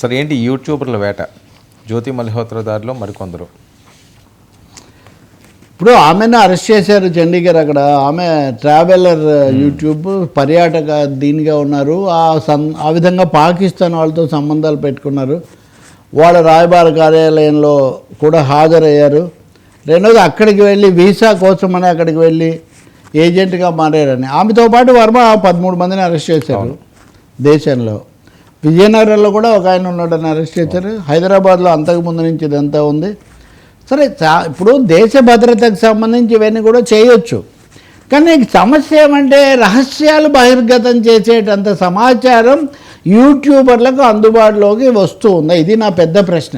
సరే, ఏంటి యూట్యూబర్ల వేట? జ్యోతి మల్హోత్రా దారిలో మరికొందరు. ఇప్పుడు ఆమెను అరెస్ట్ చేశారు చండీగఢ్. అక్కడ ఆమె ట్రావెలర్ యూట్యూబ్ పర్యాటక దీనిగా ఉన్నారు. ఆ విధంగా పాకిస్తాన్ వాళ్ళతో సంబంధాలు పెట్టుకున్నారు. వాళ్ళ రాయబార కార్యాలయంలో కూడా హాజరయ్యారు. రెండోది అక్కడికి వెళ్ళి వీసా కోసమని అక్కడికి వెళ్ళి ఏజెంట్గా మారారని. ఆమెతో పాటు వర్మ 13 మందిని అరెస్ట్ చేశారు దేశంలో. విజయనగరంలో కూడా ఒక ఆయన ఉన్నాడని అరెస్ట్ చేశారు. హైదరాబాద్లో అంతకుముందు నుంచి ఇదంతా ఉంది. సరే, ఇప్పుడు దేశ భద్రతకు సంబంధించి ఇవన్నీ కూడా చేయొచ్చు. కానీ సమస్య ఏమంటే రహస్యాలు బహిర్గతం చేసేటంత సమాచారం యూట్యూబర్లకు అందుబాటులోకి వస్తూ ఉందా? ఇది నా పెద్ద ప్రశ్న.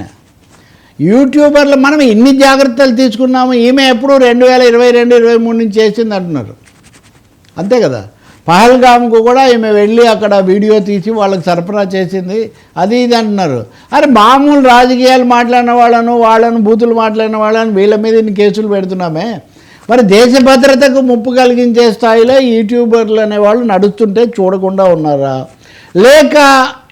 యూట్యూబర్లు మనం ఇన్ని జాగ్రత్తలు తీసుకున్నాము, ఈమె ఎప్పుడు 2022-23 నుంచి చేసింది అంటున్నారు. అంతే కదా. పహల్గామ్కు కూడా ఈమె వెళ్ళి అక్కడ వీడియో తీసి వాళ్ళకి సరఫరా చేసింది, అది ఇది అంటున్నారు. అరే, మామూలు రాజకీయాలు మాట్లాడిన వాళ్ళను బూతులు మాట్లాడిన వాళ్ళని వీళ్ళ మీద ఇన్ని కేసులు పెడుతున్నామే. మరి దేశ భద్రతకు ముప్పు కలిగించే స్థాయిలో యూట్యూబర్లు అనేవాళ్ళు నడుస్తుంటే చూడకుండా ఉన్నారా, లేక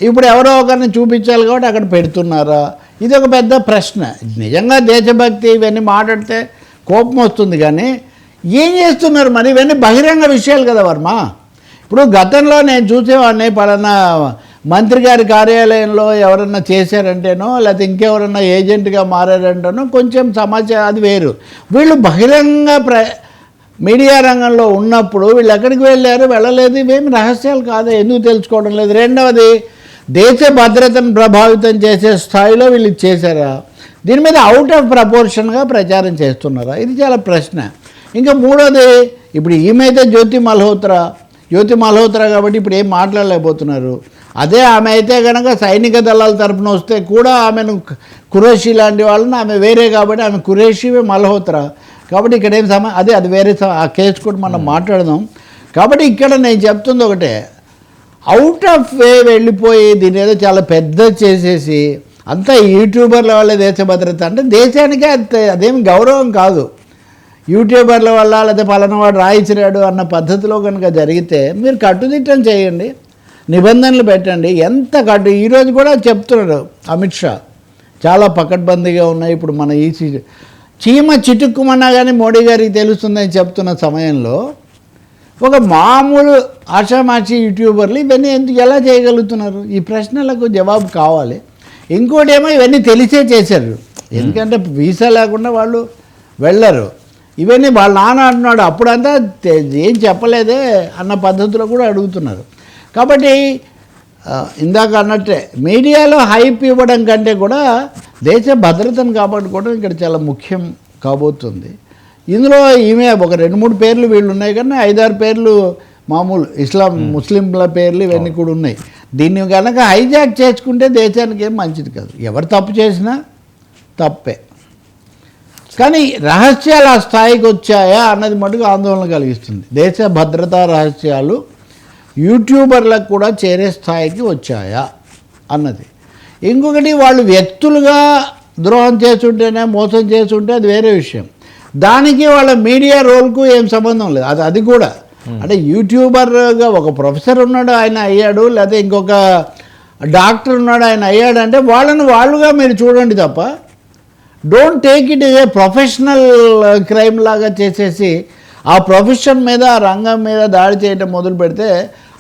ఇప్పుడు ఎవరో ఒకరిని చూపించాలి కాబట్టి అక్కడ పెడుతున్నారా? ఇది ఒక పెద్ద ప్రశ్న. నిజంగా దేశభక్తి ఇవన్నీ మాట్లాడితే కోపం వస్తుంది, కానీ ఏం చేస్తున్నారు మరి? ఇవన్నీ బహిరంగ విషయాలు కదా వర్మ. ఇప్పుడు గతంలో నేను చూసేవాడిని, పలానా మంత్రి గారి కార్యాలయంలో ఎవరన్నా చేశారంటేనో, లేకపోతే ఇంకెవరన్నా ఏజెంట్గా మారారంటేనో కొంచెం సమాచారం, అది వేరు. వీళ్ళు బహిరంగ మీడియా రంగంలో ఉన్నప్పుడు వీళ్ళు ఎక్కడికి వెళ్ళారు, వెళ్ళలేదు, ఇవేమి రహస్యాలు కాదు, ఎందుకు తెలుసుకోవడం లేదు? రెండవది, దేశ భద్రతను ప్రభావితం చేసే స్థాయిలో వీళ్ళు చేశారా? దీని మీద అవుట్ ఆఫ్ ప్రపోర్షన్గా ప్రచారం చేస్తున్నారా? ఇది చాలా ప్రశ్న. ఇంకా మూడోది, ఇప్పుడు ఈమెయితే జ్యోతి మల్హోత్రా కాబట్టి ఇప్పుడు ఏం మాట్లాడలేకపోతున్నారు. అదే ఆమె అయితే కనుక సైనిక దళాల తరఫున వస్తే కూడా ఆమెను ఖురేషీ లాంటి వాళ్ళని, ఆమె వేరే కాబట్టి ఆమె ఖురేషీ మల్హోత్రా కాబట్టి ఇక్కడ ఏం అది వేరే ఆ కేసు కూడా మనం మాట్లాడదాం. కాబట్టి ఇక్కడ నేను చెప్తుంది ఒకటే, అవుట్ ఆఫ్ వే వెళ్ళిపోయి దీని ఏదో చాలా పెద్ద చేసేసి అంతా యూట్యూబర్ల వల్ల దేశ భద్రత అంటే దేశానికే అదేమి గౌరవం కాదు. యూట్యూబర్ల వల్ల లేకపోతే పలానా వాడు రాయించినాడు అన్న పద్ధతిలో కనుక జరిగితే మీరు కట్టుదిట్టం చేయండి, నిబంధనలు పెట్టండి. ఎంత ఈరోజు కూడా చెప్తున్నారు అమిత్ షా, చాలా పకడ్బందీగా ఉన్నాయి. ఇప్పుడు మన ఈ చీమ చిటుక్కుమన్నా కానీ మోడీ గారికి తెలుస్తుందని చెప్తున్న సమయంలో ఒక మామూలు ఆషామాషి యూట్యూబర్లు ఇవన్నీ ఎలా చేయగలుగుతున్నారు? ఈ ప్రశ్నలకు జవాబు కావాలి. ఇంకోటి ఏమో ఇవన్నీ తెలిసే చేశారు, ఎందుకంటే వీసా లేకుండా వాళ్ళు వెళ్ళరు. ఇవన్నీ వాళ్ళ నాన్న అంటున్నాడు, అప్పుడంతా ఏం చెప్పలేదే అన్న పద్ధతిలో కూడా అడుగుతున్నారు. కాబట్టి ఇందాక అన్నట్టే మీడియాలో హైప్ ఇవ్వడం కంటే కూడా దేశ భద్రతను కాపాడుకోవడం ఇక్కడ చాలా ముఖ్యం కాబోతుంది. ఇందులో ఈమె ఒక 2-3 పేర్లు వీళ్ళు ఉన్నాయి, కానీ 5-6 పేర్లు మామూలు ముస్లింల పేర్లు ఇవన్నీ కూడా ఉన్నాయి. దీన్ని కనుక హైజాక్ చేసుకుంటే దేశానికి ఏం మంచిది కాదు. ఎవరు తప్పు చేసినా తప్పే, కానీ రహస్యాలు ఆ స్థాయికి వచ్చాయా అన్నది మటుకు ఆందోళన కలిగిస్తుంది. దేశ భద్రతా రహస్యాలు యూట్యూబర్లకు కూడా చేరే స్థాయికి వచ్చాయా అన్నది. ఇంకొకటి, వాళ్ళు వ్యక్తులుగా ద్రోహం చేస్తుంటేనే మోసం చేస్తుంటే అది వేరే విషయం. దానికి వాళ్ళ మీడియా రోల్కు ఏం సంబంధం లేదు. అది కూడా అంటే యూట్యూబర్గా ఒక ప్రొఫెసర్ ఉన్నాడు ఆయన అయ్యాడు, లేకపోతే ఇంకొక డాక్టర్ ఉన్నాడు ఆయన అయ్యాడు అంటే వాళ్ళుగా మీరు చూడండి తప్ప don't take it a professional crime లాగా చేసేసి ఆ ప్రొఫెషన్ మీద ఆ రంగం మీద దాడి చేయడం మొదలు పెడితే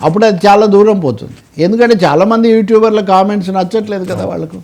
అప్పుడు అది చాలా దూరం పోతుంది. ఎందుకంటే చాలామంది యూట్యూబర్ల కామెంట్స్ నచ్చట్లేదు కదా వాళ్ళకు.